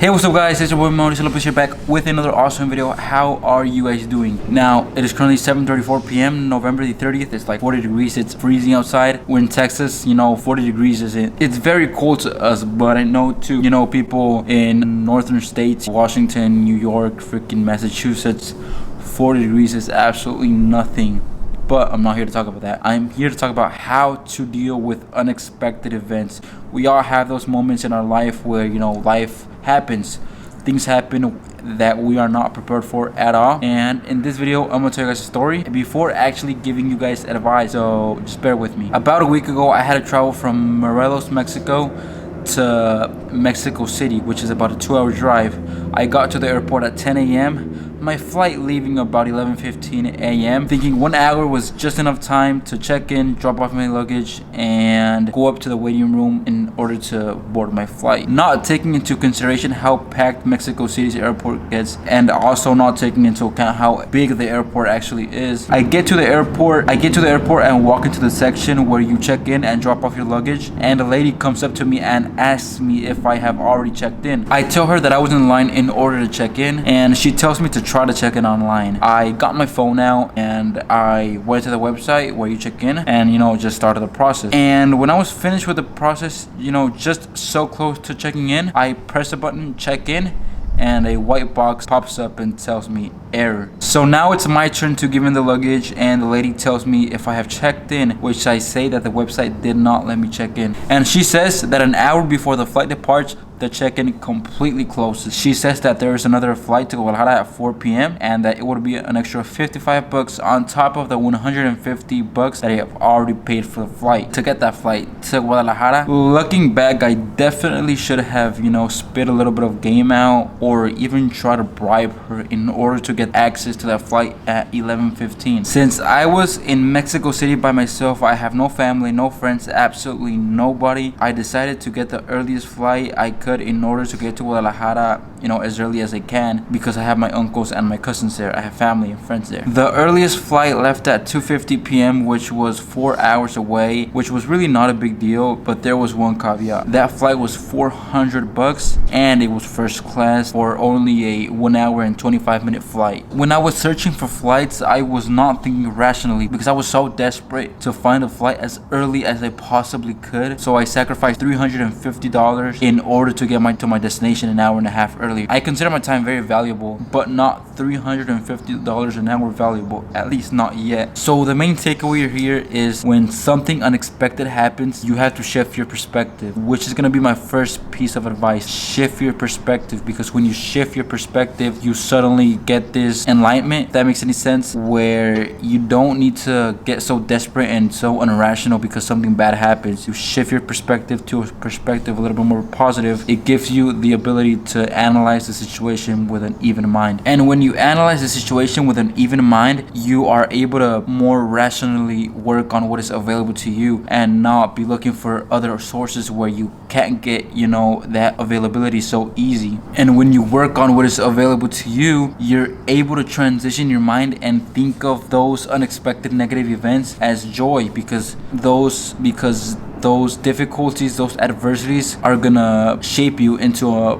Hey, what's up guys, it's your boy Mauricio Lopez here back with another awesome video. How are you guys doing? Now, it is currently 7:34 p.m. November the 30th. It's like 40 degrees, it's freezing outside. We're in Texas, 40 degrees isn't. It's very cold to us, but I know to, people in northern states, Washington, New York, freaking Massachusetts, 40 degrees is absolutely nothing. But I'm not here to talk about that. I'm here to talk about how to deal with unexpected events. We all have those moments in our life where, life happens. Things happen that we are not prepared for at all. And in this video, I'm gonna tell you guys a story before actually giving you guys advice. So just bear with me. About a week ago, I had to travel from Morelos, Mexico to Mexico City, which is about a 2-hour drive. I got to the airport at 10 a.m. My flight leaving about 11:15 a.m. Thinking 1 hour was just enough time to check in, drop off my luggage, and go up to the waiting room in order to board my flight. Not taking into consideration how packed Mexico City's airport gets, and also not taking into account how big the airport actually is. I get to the airport and walk into the section where you check in and drop off your luggage, and a lady comes up to me and asks me if I have already checked in. I tell her that I was in line in order to check in, and she tells me to try to check in online. I got my phone out and I went to the website where you check in and just started the process. And when I was finished with the process, just so close to checking in, I press a button, check in, and a white box pops up and tells me error. So now it's my turn to give in the luggage, and the lady tells me if I have checked in, which I say that the website did not let me check in. And she says that an hour before the flight departs, the check-in completely closes. She says that there is another flight to Guadalajara at 4 p.m. and that it would be an extra $55 on top of the $150 that I have already paid for the flight to get that flight to Guadalajara. Looking back, I definitely should have, spit a little bit of game out or even try to bribe her in order to get access to that flight at 11:15. Since I was in Mexico City by myself, I have no family, no friends, absolutely nobody. I decided to get the earliest flight I could in order to get to Guadalajara, as early as I can, because I have my uncles and my cousins there. I have family and friends there. The earliest flight left at 2:50 p.m., which was 4 hours away, which was really not a big deal, but there was one caveat. That flight was $400 and it was first class for only a 1 hour and 25-minute flight. When I was searching for flights, I was not thinking rationally because I was so desperate to find a flight as early as I possibly could. So I sacrificed $350 in order to get to my destination an hour and a half earlier. I consider my time very valuable, but not $350 an hour valuable, at least not yet. So the main takeaway here is when something unexpected happens, you have to shift your perspective, which is going to be my first piece of advice. Shift your perspective, because when you shift your perspective, you suddenly get this enlightenment, if that makes any sense, where you don't need to get so desperate and so irrational because something bad happens. You shift your perspective to a perspective a little bit more positive. It gives you the ability to analyze the situation with an even mind. And when you analyze the situation with an even mind, you are able to more rationally work on what is available to you and not be looking for other sources where you can't get, that availability so easy. And when you work on what is available to you, you're able to transition your mind and think of those unexpected negative events as joy, because those difficulties, those adversities are gonna shape you into a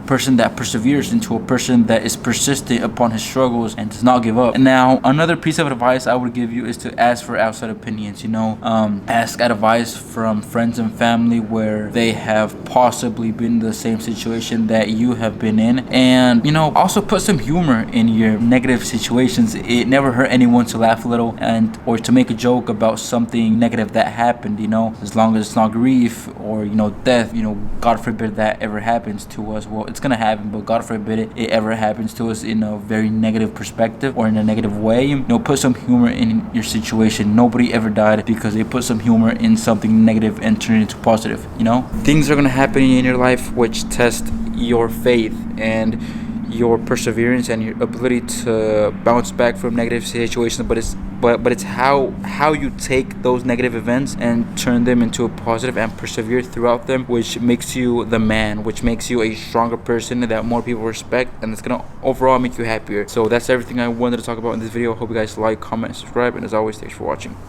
person that perseveres, into a person that is persistent upon his struggles and does not give up. And now, another piece of advice I would give you is to ask for outside opinions. Ask advice from friends and family where they have possibly been in the same situation that you have been in, and also put some humor in your negative situations. It never hurt anyone to laugh a little or to make a joke about something negative that happened. As long as it's not grief or death, God forbid that ever happens to us. Well, it's gonna happen, but God forbid it ever happens to us in a very negative perspective or in a negative way. Put some humor in your situation. Nobody ever died because they put some humor in something negative and turned it into positive. Things are gonna happen in your life which test your faith and your perseverance and your ability to bounce back from negative situations, but it's how you take those negative events and turn them into a positive and persevere throughout them, which makes you the man, which makes you a stronger person that more people respect, and it's gonna overall make you happier. So that's everything I wanted to talk about in this video. I hope you guys like, comment, and subscribe, and as always, thanks for watching.